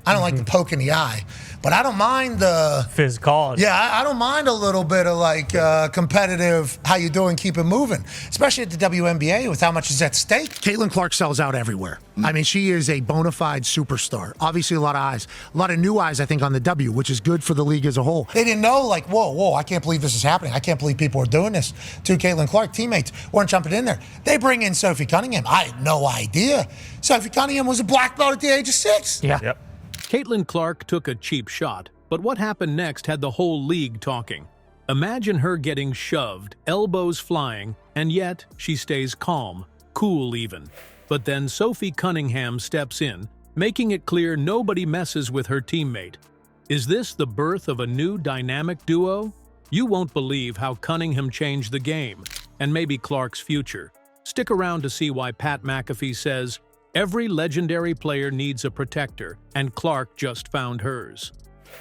I don't like the poke in the eye, but I don't mind the physical. Yeah, I don't mind a little bit of like competitive, how you doing, keep it moving, especially at the WNBA with how much is at stake. Caitlin Clark sells out everywhere. I mean, she is a bona fide superstar. Obviously, a lot of eyes, a lot of new eyes, I think, on the W, which is good for the league as a whole. They didn't know, like, whoa, I can't believe this is happening. I can't believe people are doing this to Caitlin Clark. Teammates weren't jumping in there. They bring in Sophie Cunningham. I had no idea. Sophie Cunningham was a black belt at the age of 6. Yeah. Yep. Caitlin Clark took a cheap shot, but what happened next had the whole league talking. Imagine her getting shoved, elbows flying, and yet she stays calm, cool even. But then Sophie Cunningham steps in, making it clear nobody messes with her teammate. Is this the birth of a new dynamic duo? You won't believe how Cunningham changed the game, and maybe Clark's future. Stick around to see why Pat McAfee says, every legendary player needs a protector, and Clark just found hers.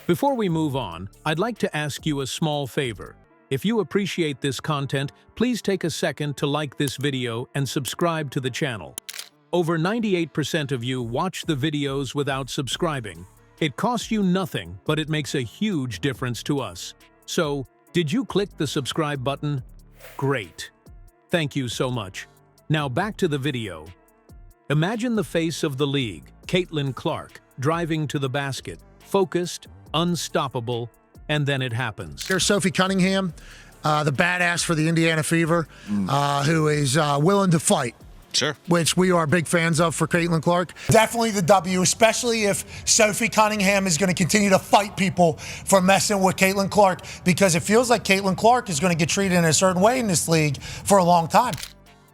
Before we move on, I'd like to ask you a small favor. If you appreciate this content, please take a second to like this video and subscribe to the channel. Over 98% of you watch the videos without subscribing. It costs you nothing, but it makes a huge difference to us. So, did you click the subscribe button? Great. Thank you so much. Now back to the video. Imagine the face of the league, Caitlin Clark, driving to the basket, focused, unstoppable, and then it happens. There's Sophie Cunningham, the badass for the Indiana Fever, who is willing to fight. Sure. Which we are big fans of for Caitlin Clark. Definitely the W, especially if Sophie Cunningham is going to continue to fight people for messing with Caitlin Clark, because it feels like Caitlin Clark is going to get treated in a certain way in this league for a long time.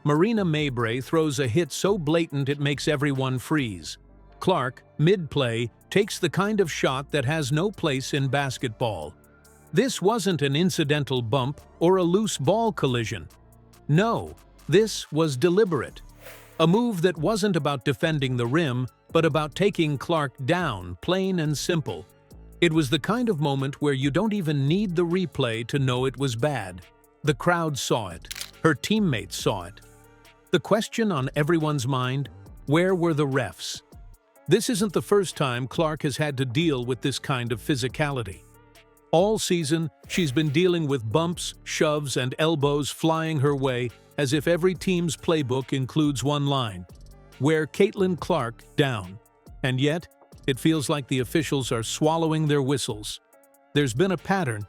Marina Mabrey throws a hit so blatant it makes everyone freeze. Clark, mid-play, takes the kind of shot that has no place in basketball. This wasn't an incidental bump or a loose ball collision. No, this was deliberate. A move that wasn't about defending the rim, but about taking Clark down, plain and simple. It was the kind of moment where you don't even need the replay to know it was bad. The crowd saw it. Her teammates saw it. The question on everyone's mind, where were the refs? This isn't the first time Clark has had to deal with this kind of physicality. All season, she's been dealing with bumps, shoves, and elbows flying her way as if every team's playbook includes one line, wear Caitlin Clark down. And yet, it feels like the officials are swallowing their whistles. There's been a pattern.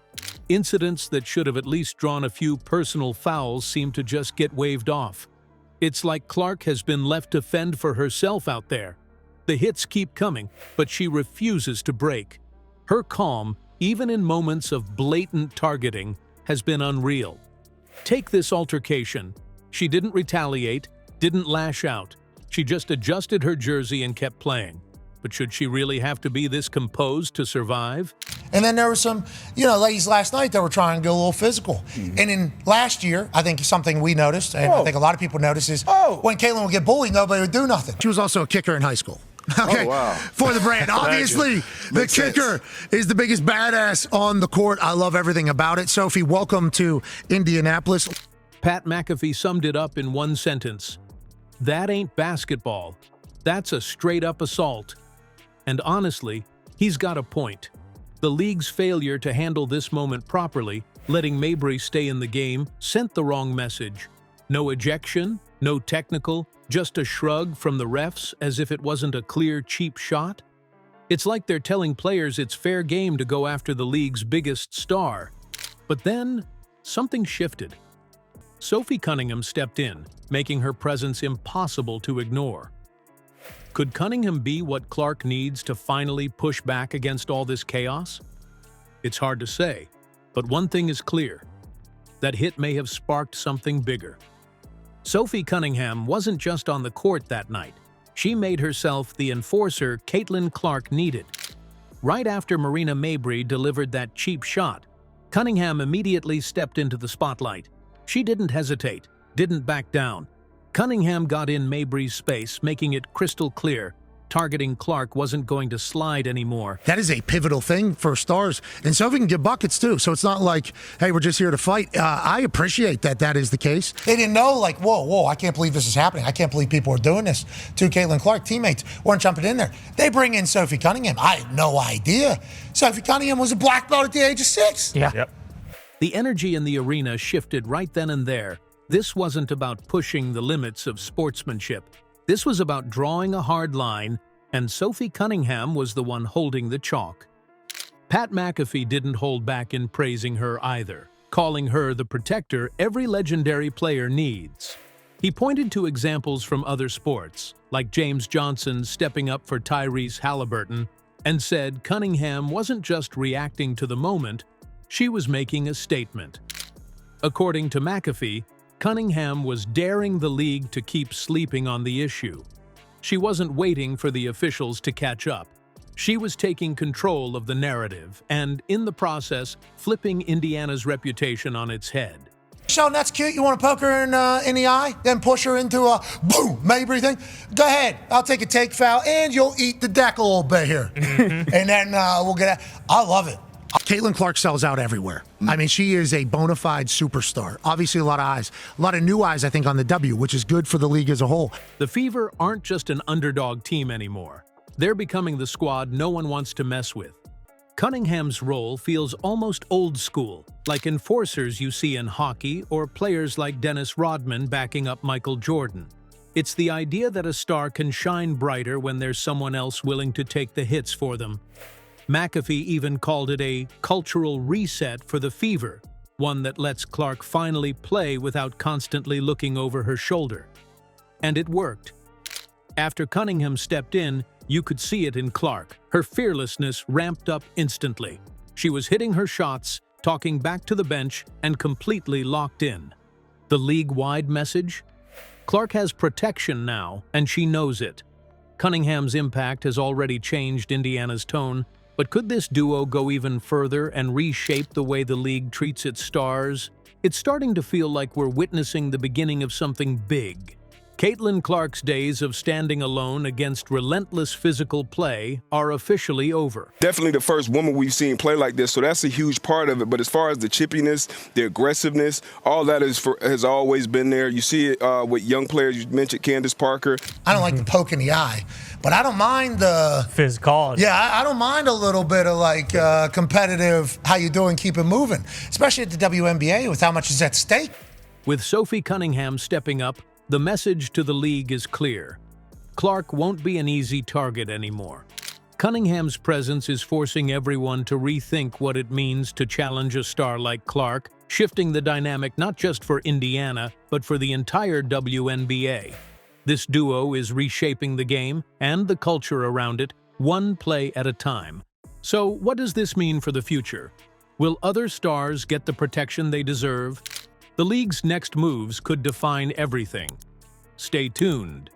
Incidents that should have at least drawn a few personal fouls seem to just get waved off. It's like Clark has been left to fend for herself out there. The hits keep coming, but she refuses to break. Her calm, even in moments of blatant targeting, has been unreal. Take this altercation. She didn't retaliate, didn't lash out. She just adjusted her jersey and kept playing. But should she really have to be this composed to survive? And then there were some, ladies last night that were trying to go a little physical. And in last year, I think something we noticed, and I think a lot of people noticed, is when Caitlin would get bullied, nobody would do nothing. She was also a kicker in high school. Okay, for the brand. Obviously, the kicker is the biggest badass on the court. I love everything about it. Sophie, welcome to Indianapolis. Pat McAfee summed it up in one sentence. That ain't basketball. That's a straight-up assault. And honestly, he's got a point. The league's failure to handle this moment properly, letting Mabrey stay in the game, sent the wrong message. No ejection, no technical, just a shrug from the refs as if it wasn't a clear, cheap shot. It's like they're telling players it's fair game to go after the league's biggest star. But then, something shifted. Sophie Cunningham stepped in, making her presence impossible to ignore. Could Cunningham be what Clark needs to finally push back against all this chaos? It's hard to say, but one thing is clear. That hit may have sparked something bigger. Sophie Cunningham wasn't just on the court that night. She made herself the enforcer Caitlin Clark needed. Right after Marina Mabrey delivered that cheap shot, Cunningham immediately stepped into the spotlight. She didn't hesitate, didn't back down. Cunningham got in Mabrey's space, making it crystal clear. targeting Clark wasn't going to slide anymore. That is a pivotal thing for stars. And Sophie can get buckets too. So it's not like, hey, we're just here to fight. I appreciate that that is the case. They didn't know, like, whoa, I can't believe this is happening. I can't believe people are doing this to Caitlin Clark. Teammates weren't jumping in there. They bring in Sophie Cunningham. I had no idea. Sophie Cunningham was a black belt at the age of 6. Yeah. Yep. The energy in the arena shifted right then and there. This wasn't about pushing the limits of sportsmanship. This was about drawing a hard line, and Sophie Cunningham was the one holding the chalk. Pat McAfee didn't hold back in praising her either, calling her the protector every legendary player needs. He pointed to examples from other sports, like James Johnson stepping up for Tyrese Halliburton, and said Cunningham wasn't just reacting to the moment, she was making a statement. According to McAfee, Cunningham was daring the league to keep sleeping on the issue. She wasn't waiting for the officials to catch up. She was taking control of the narrative and, in the process, flipping Indiana's reputation on its head. Sheldon, that's cute. You want to poke her in the eye, then push her into a boom, Mabrey thing? Go ahead. I'll take a take foul, and you'll eat the deck a little bit here. And then we'll get out. I love it. Caitlin Clark sells out everywhere. I mean, she is a bona fide superstar. Obviously, a lot of eyes. A lot of new eyes, I think, on the W, which is good for the league as a whole. The Fever aren't just an underdog team anymore. They're becoming the squad no one wants to mess with. Cunningham's role feels almost old school, like enforcers you see in hockey or players like Dennis Rodman backing up Michael Jordan. It's the idea that a star can shine brighter when there's someone else willing to take the hits for them. McAfee even called it a cultural reset for the Fever, one that lets Clark finally play without constantly looking over her shoulder. And it worked. After Cunningham stepped in, you could see it in Clark. Her fearlessness ramped up instantly. She was hitting her shots, talking back to the bench, and completely locked in. The league-wide message? Clark has protection now, and she knows it. Cunningham's impact has already changed Indiana's tone, but could this duo go even further and reshape the way the league treats its stars? It's starting to feel like we're witnessing the beginning of something big. Caitlin Clark's days of standing alone against relentless physical play are officially over. Definitely the first woman we've seen play like this, so that's a huge part of it. But as far as the chippiness, the aggressiveness, all that has always been there. You see it with young players. You mentioned Candace Parker. I don't like the poke in the eye, but I don't mind the Physicality. Yeah, I don't mind a little bit of like competitive, how you doing, keep it moving, especially at the WNBA with how much is at stake. With Sophie Cunningham stepping up, the message to the league is clear. Clark won't be an easy target anymore. Cunningham's presence is forcing everyone to rethink what it means to challenge a star like Clark, shifting the dynamic not just for Indiana, but for the entire WNBA. This duo is reshaping the game and the culture around it, one play at a time. So what does this mean for the future? Will other stars get the protection they deserve? The league's next moves could define everything. Stay tuned.